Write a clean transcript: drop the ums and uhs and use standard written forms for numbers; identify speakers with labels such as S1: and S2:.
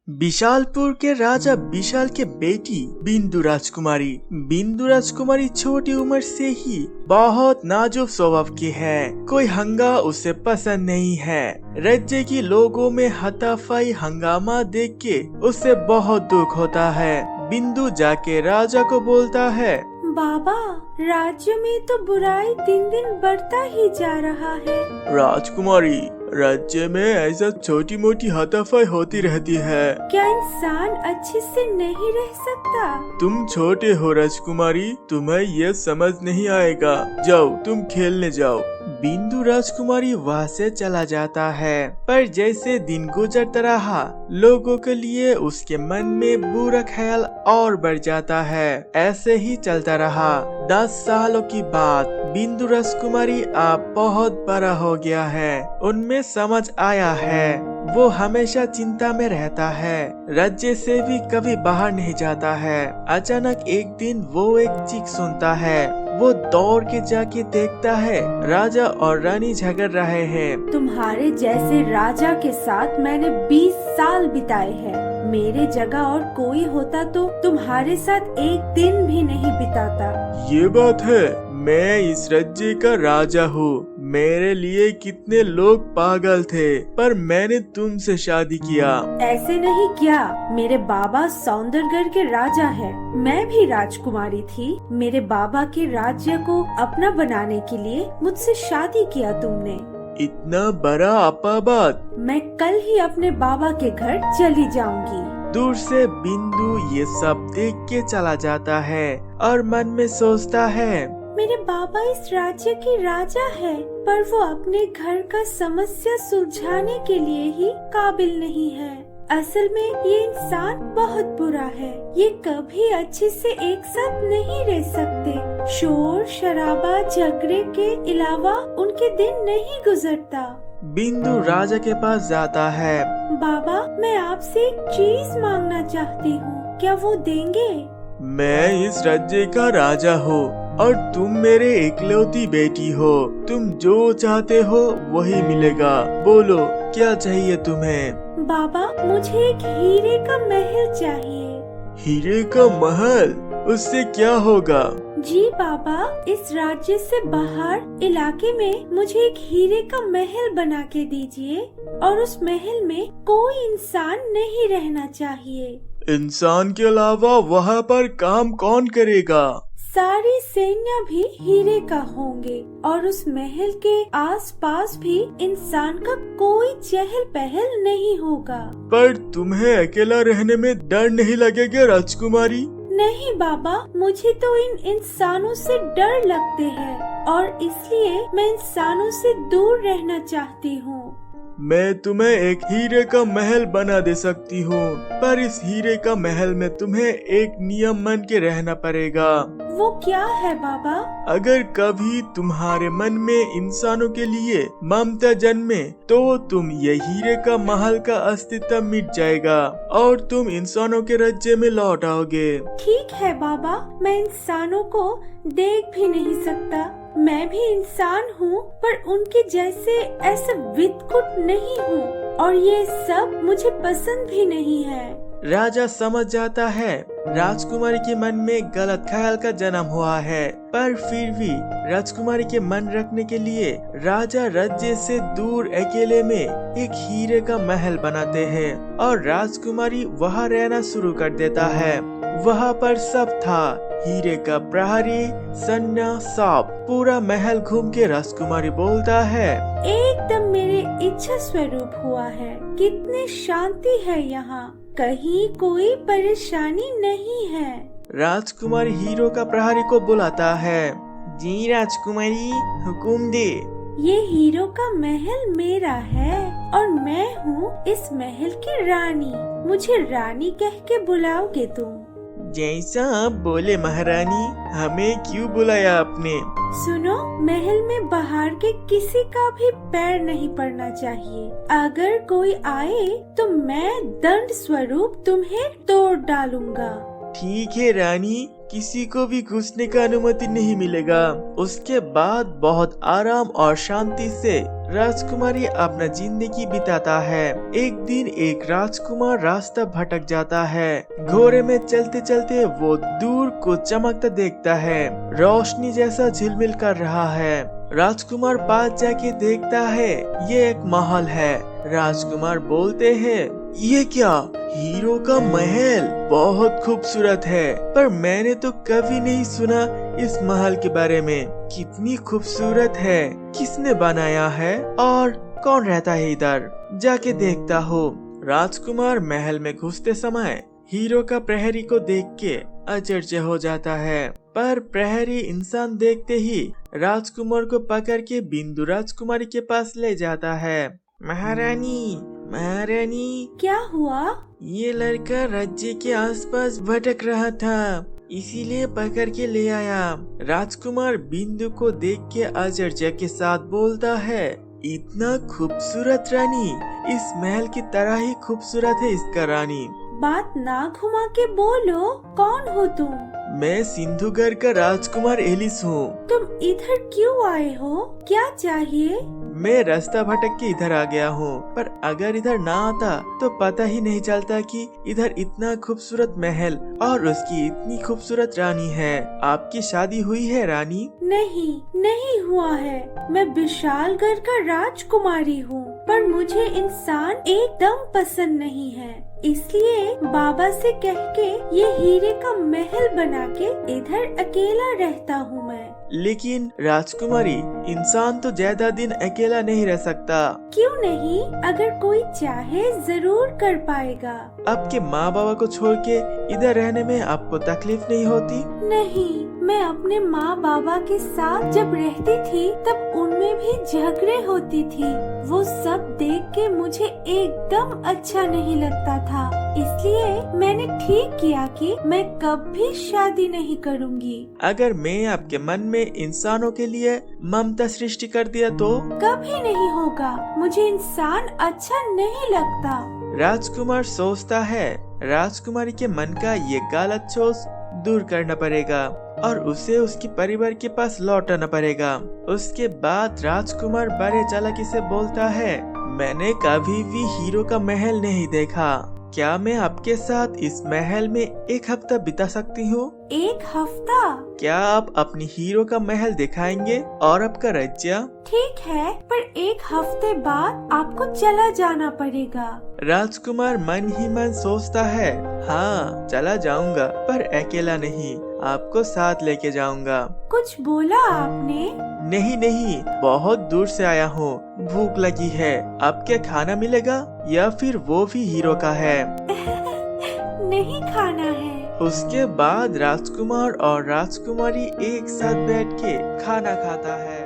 S1: विशालपुर के राजा विशाल के बेटी बिंदु राजकुमारी। बिंदु राजकुमारी छोटी उम्र से ही बहुत नाजुक स्वभाव की है। कोई हंगा उसे पसंद नहीं है। राज्य के लोगों में हाथापाई हंगामा देख के उसे बहुत दुख होता है। बिंदु जाके राजा को बोलता है,
S2: बाबा, राज्य में तो बुराई दिन दिन बढ़ता ही जा रहा है।
S1: राजकुमारी, राज्य में ऐसा छोटी मोटी हाथापाई होती रहती है।
S2: क्या इंसान अच्छे से नहीं रह सकता?
S1: तुम छोटे हो राजकुमारी, तुम्हें ये समझ नहीं आएगा। जाओ, तुम खेलने जाओ। बिंदु राजकुमारी वहाँ से चला जाता है। पर जैसे दिन गुजरता रहा, लोगों के लिए उसके मन में बुरा ख्याल और बढ़ जाता है। ऐसे ही चलता रहा। 10 सालों की बात। बिंदु राजकुमारी अब बहुत बड़ा हो गया है। उनमें समझ आया है, वो हमेशा चिंता में रहता है। राज्य से भी कभी बाहर नहीं जाता है। अचानक एक दिन वो एक चीख सुनता है। वो दौड़ के जाके देखता है, राजा और रानी झगड़ रहे हैं।
S2: तुम्हारे जैसे राजा के साथ मैंने 20 साल बिताए हैं। मेरे जगह और कोई होता तो तुम्हारे साथ एक दिन भी नहीं बिताता।
S1: ये बात है, मैं इस राज्य का राजा हूँ। मेरे लिए कितने लोग पागल थे, पर मैंने तुमसे शादी किया।
S2: ऐसे नहीं किया। मेरे बाबा सौंदरगढ़ के राजा हैं। मैं भी राजकुमारी थी। मेरे बाबा के राज्य को अपना बनाने के लिए मुझसे शादी किया तुमने।
S1: इतना बड़ा अपाबाद।
S2: मैं कल ही अपने बाबा के घर चली जाऊंगी।
S1: दूर से बिंदु ये सब देख के चला जाता है और मन में सोचता है,
S2: मेरे बाबा इस राज्य के राजा है, पर वो अपने घर का समस्या सुलझाने के लिए ही काबिल नहीं है। असल में ये इंसान बहुत बुरा है। ये कभी अच्छे से एक साथ नहीं रह सकते। शोर शराबा झगड़े के अलावा उनके दिन नहीं गुजरता।
S1: बिंदु राजा के पास जाता है।
S2: बाबा, मैं आपसे एक चीज मांगना चाहती हूँ, क्या वो देंगे?
S1: मैं इस राज्य का राजा हूँ और तुम मेरे इकलौती बेटी हो। तुम जो चाहते हो वही मिलेगा। बोलो, क्या चाहिए तुम्हें?
S2: बाबा, मुझे एक हीरे का महल चाहिए।
S1: हीरे का महल? उससे क्या होगा?
S2: जी बाबा, इस राज्य से बाहर इलाके में मुझे एक हीरे का महल बना के दीजिए और उस महल में कोई इंसान नहीं रहना चाहिए।
S1: इंसान के अलावा वहाँ पर काम कौन करेगा?
S2: सारी सैन्य भी हीरे का होंगे और उस महल के आसपास भी इंसान का कोई चहल पहल नहीं होगा।
S1: पर तुम्हें अकेला रहने में डर नहीं लगेगा राजकुमारी?
S2: नहीं बाबा, मुझे तो इन इंसानों से डर लगते हैं और इसलिए मैं इंसानों से दूर रहना चाहती हूँ।
S1: मैं तुम्हें एक हीरे का महल बना दे सकती हूँ, पर इस हीरे का महल में तुम्हें एक नियम मान के रहना पड़ेगा।
S2: वो क्या है बाबा?
S1: अगर कभी तुम्हारे मन में इंसानों के लिए ममता जन्मे तो तुम ये हीरे का महल का अस्तित्व मिट जाएगा और तुम इंसानों के राज्य में लौट आओगे।
S2: ठीक है बाबा, मैं इंसानों को देख भी नहीं सकता। मैं भी इंसान हूँ, पर उनके जैसे ऐसे विदकुट नहीं हूँ और ये सब मुझे पसंद भी नहीं है।
S1: राजा समझ जाता है राजकुमारी के मन में गलत ख्याल का जन्म हुआ है, पर फिर भी राजकुमारी के मन रखने के लिए राजा राज्य से दूर अकेले में एक हीरे का महल बनाते हैं और राजकुमारी वहाँ रहना शुरू कर देता है। वहाँ पर सब था, हीरे का प्रहरी, सन्ना, सांप। पूरा महल घूम के राजकुमारी बोलता है,
S2: एकदम मेरे इच्छा स्वरूप हुआ है। कितनी शांति है यहाँ, कहीं कोई परेशानी नहीं है।
S1: राजकुमारी हीरो का प्रहरी को बुलाता है। जी राजकुमारी, हुकुम दे।
S2: ये हीरो का महल मेरा है और मैं हूँ इस महल की रानी। मुझे रानी कह के बुलाओगे तुम?
S1: जैसा आप बोले महारानी। हमें क्यों बुलाया आपने?
S2: सुनो, महल में बाहर के किसी का भी पैर नहीं पड़ना चाहिए। अगर कोई आए तो मैं दंड स्वरूप तुम्हें तोड़ डालूंगा।
S1: ठीक है रानी, किसी को भी घुसने का अनुमति नहीं मिलेगा। उसके बाद बहुत आराम और शांति से राजकुमारी अपना जिंदगी बिताता है। एक दिन एक राजकुमार रास्ता भटक जाता है। घोड़े में चलते चलते वो दूर को चमकता देखता है, रोशनी जैसा झिलमिल कर रहा है। राजकुमार पास जाके देखता है ये एक महल है। राजकुमार बोलते हैं, ये क्या? हीरो का महल बहुत खूबसूरत है, पर मैंने तो कभी नहीं सुना इस महल के बारे में। कितनी खूबसूरत है, किसने बनाया है और कौन रहता है इधर? जाके देखता हो। राजकुमार महल में घुसते समय हीरो का प्रहरी को देख के आश्चर्य हो जाता है, पर प्रहरी इंसान देखते ही राजकुमार को पकड़ के बिंदु राजकुमारी के पास ले जाता है। महारानी, महारानी,
S2: क्या हुआ?
S1: ये लड़का राज्य के आसपास भटक रहा था, इसीलिए पकड़ के ले आया। राजकुमार बिंदु को देख के आश्चर्य के साथ बोलता है, इतना खूबसूरत रानी, इस महल की तरह ही खूबसूरत है इसका रानी।
S2: बात ना घुमा के बोलो, कौन हो तुम?
S1: मैं सिंधुगढ़ का राजकुमार एलिस हूँ।
S2: तुम इधर क्यों आए हो? क्या चाहिए?
S1: मैं रास्ता भटक के इधर आ गया हूँ, पर अगर इधर ना आता तो पता ही नहीं चलता कि इधर इतना खूबसूरत महल और उसकी इतनी खूबसूरत रानी है। आपकी शादी हुई है रानी?
S2: नहीं, नहीं हुआ है। मैं विशालगढ़ का राजकुमारी हूँ, पर मुझे इंसान एकदम पसंद नहीं है, इसलिए बाबा से कह के ये हीरे का महल बना के इधर अकेला रहता हूँ मैं।
S1: लेकिन राजकुमारी, इंसान तो ज्यादा दिन अकेला नहीं रह सकता।
S2: क्यों नहीं? अगर कोई चाहे जरूर कर पाएगा।
S1: आपके माँ बाबा को छोड़ के इधर रहने में आपको तकलीफ नहीं होती?
S2: नहीं, मैं अपने माँ बाबा के साथ जब रहती थी तब उनमें भी झगड़े होती थी। वो सब देख के मुझे एकदम अच्छा नहीं लगता था, इसलिए मैंने ठीक किया कि मैं कभी शादी नहीं करूँगी।
S1: अगर मैं आपके मन में इंसानों के लिए ममता सृष्टि कर दिया तो?
S2: कभी नहीं होगा, मुझे इंसान अच्छा नहीं लगता।
S1: राजकुमार सोचता है राजकुमारी के मन का ये गलत सोच दूर करना पड़ेगा और उसे उसके परिवार के पास लौटाना पड़ेगा। उसके बाद राजकुमार बड़े चालाकी से बोलता है, मैंने कभी भी हीरो का महल नहीं देखा, क्या मैं आपके साथ इस महल में एक हफ्ता बिता सकती हूँ?
S2: एक हफ्ता?
S1: क्या आप अपनी हीरो का महल दिखाएंगे और आपका राज्य?
S2: ठीक है, पर एक हफ्ते बाद आपको चला जाना पड़ेगा।
S1: राजकुमार मन ही मन सोचता है, हाँ चला जाऊंगा, पर अकेला नहीं, आपको साथ लेके जाऊंगा।
S2: कुछ बोला आपने?
S1: नहीं नहीं, बहुत दूर से आया हूँ, भूख लगी है, अब क्या खाना मिलेगा या फिर वो भी हीरो का है?
S2: नहीं खाना है।
S1: उसके बाद राजकुमार और राजकुमारी एक साथ बैठ के खाना खाता है।